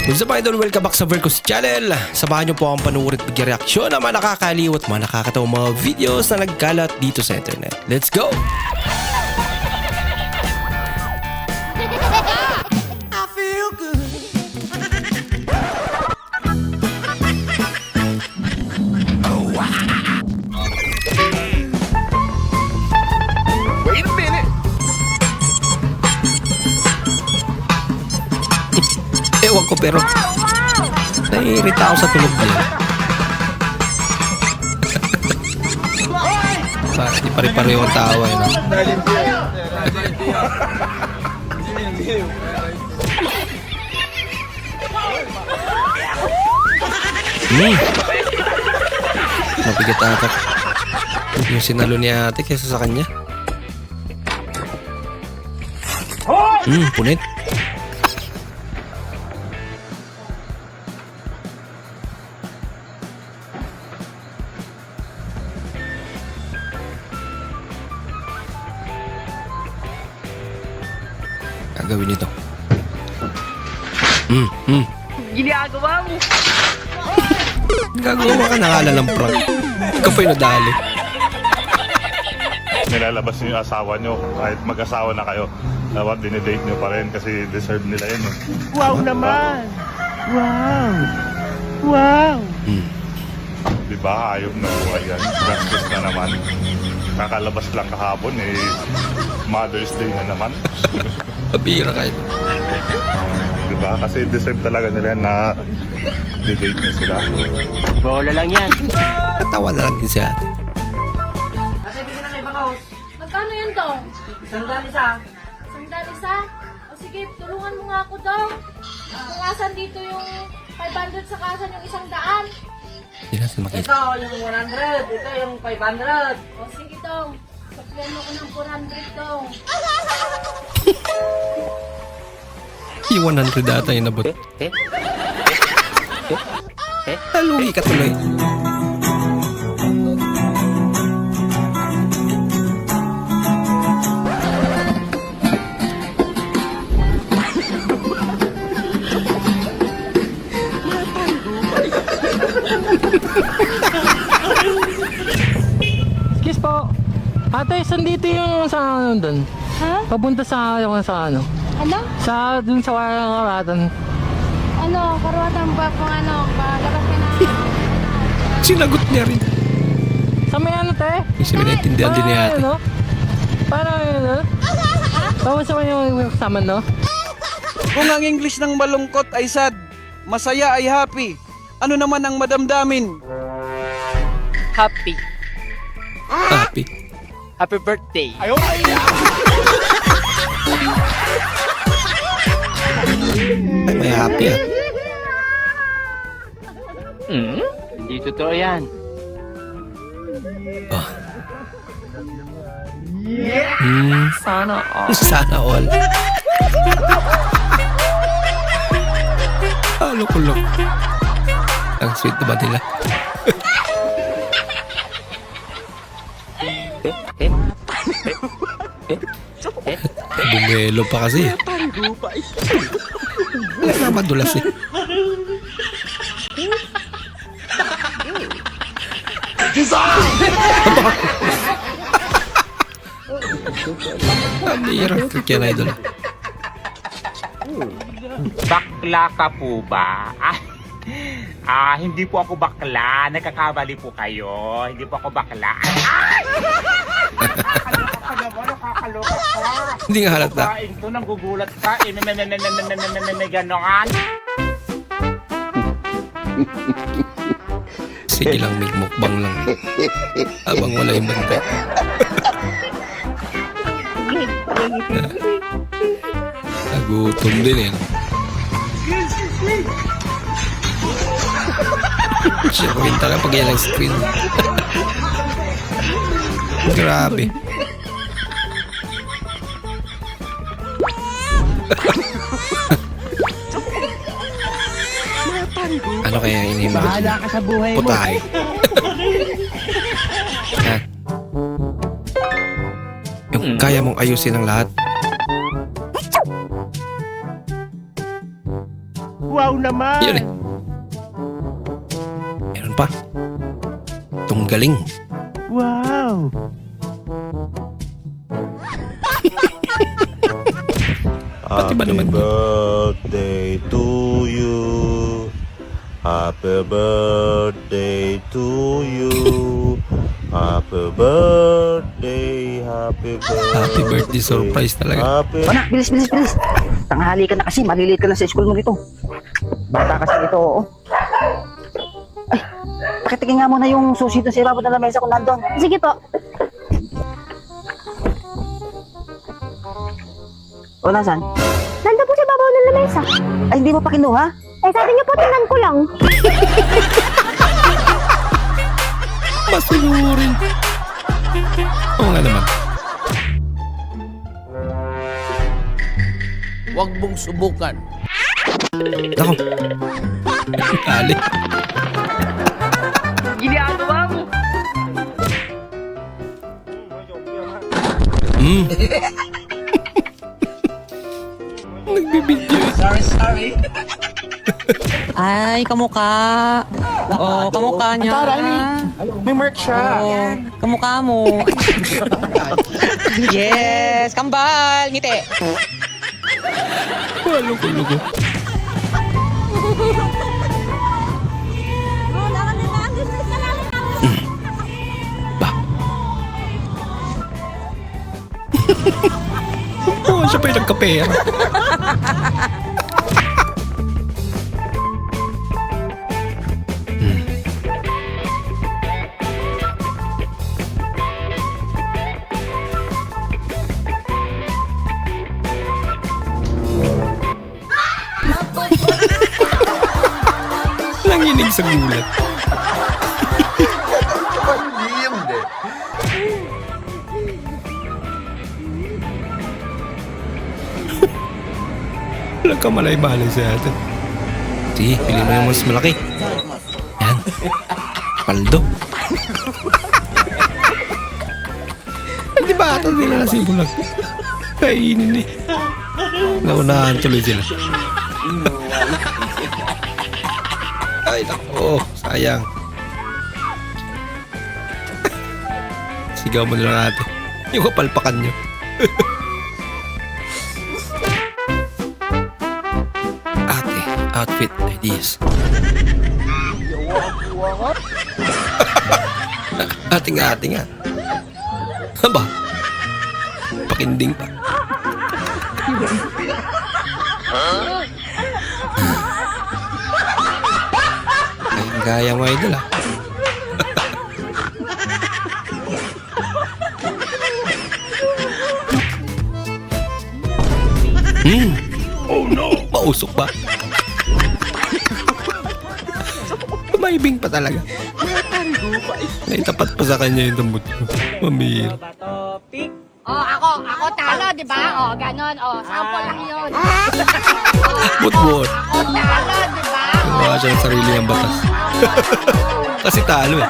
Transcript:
What's up idol? Welcome back sa Vercos Channel. Samahan niyo po akong panuorin at bigyan-reaksyon ng mga nakakaliw at mga nakakatawang mga videos na nagkalat dito sa internet. Let's go! I feel good. Wait a minute. Ewan ko pero naiirita ako sa tunog niya. Parang di pare-pareho ang tawa eh, no? Mabigat ata yung sinalo ni ate kesa sa kanya. Punit. Gagawin ito. Ginagawa mo. Gagawa ka na kala ng prank. Ikaw pa yung nadali. Nilalabas niyo yung asawa niyo kahit mag-asawa na kayo. Dapat dinidate niyo pa rin kasi deserve nila yun. Eh. Wow naman. Wow. Wow. Diba? Hayop na buhay yan. Gastos na naman. Kakalabas lang kahapon eh. Mother's Day na naman. Pabira kayo. Diba? Kasi deserve talaga nila na didate niyo sila. Bola lang yan. Natawa na lang din si ate. Magkano yan daw? Sandal isa. Sandal isa? O sige, tulungan mo nga ako daw. Kung asan dito yung 500 sa kasan yung 100. Hindi natin makita. Ito yung 100. Ito yung 500. O sige daw. Sakyan mo ko ng 400 daw. Yung 100 data yung nabot. Haluhi ka tuloy. Excuse po. Ate, saan dito yung sa ano doon? Ha? Papunta sa yung sa ano? Ano? Sa dun sa Warangatan. Ano? Karuatan ba kung ano? Palabas ka na. Sinagot niya rin. Sa may ano, te? Kasi naintindihan din ni ate. Ano? Paano yun, no? Paano sa yung kasama, no? Kung ang English ng malungkot ay sad, masaya ay happy, ano naman ang madamdamin? Happy. Happy. Happy birthday. Ay, may happy ah. Hindi totoo yan. Oh. Sana, Sana all. Luk-luk. Ang sweet naman nila. Bumelo pa kasi. Wala na madulas eh. Ang hirap kaya na idol. Bakla ka po ba? Hindi po ako bakla. Nagkakamali po kayo. Hindi po ako bakla. Nakakaloka ka. Hindi nga halata. Babaeng to, nanggugulat ka. May ganon. Sige lang, may mukbang lang. Habang wala yung banda. Nagutom din eh. Siya kuminta lang pag yan ang screen. Grabe. Ano kaya yung inimbot? Bahala ka sa buhay mo. Putahe. Ha? Yung kaya mong ayusin ang lahat. Wow naman! Yun eh. Meron pa. Tunggaling. Wow! Pati ba naman yun? birthday to you. Happy birthday to you. Happy birthday, happy birthday. Happy birthday surprise talaga. Happy Anak, bilis, bilis, bilis. Tanghali ka na kasi, maliliit ka na sa school mo nito. Bata kasi ito, oo. Ay, pakitigin nga muna yung susi doon sa ibabaw ng lamesa kung nandun. Sige po. O, nasan? Nandun po sa babaw ng lamesa. Ay, hindi mo pa kinuha? Eh, sabi niyo po, tingnan ko lang. Masunurin. Oo nga naman. Huwag mong subukan. Ako. Kali. Ginagawa mo. Nagbibidyo eh. Ay, kamukha. Oh, kamukha niya. May merch siya. Oh, kamukha mo. Yes, kambal, ngiti. Lugo-lugo. Ba? Oo, siya pa yung nagkapera. Nanginig sa gulat. Walang kamalay-balay sa atin. Sige, pili mo yung mas malaki. Yan. Paldo. Di ba ata nila na simulag? Kainin eh. Naunahan tuloy sila. Ay, nako. Sayang. Sigaw mo na lang ate. Yung kapalpakan nyo. Ate, outfit ideas. Ate nga. Aba, pakinding pa. Gaya mo idol ah. Oh no! Mausok pa. Maibing pa talaga. Naitapat pa sa kanya yung tambot ko. Mamihir. Oh, ako talo, di ba? Oh, ganon. Oh, sample lang yun. Butbot. Ako talo, di ba? Gawa siya ng sarili ng batas. Kasi talo eh.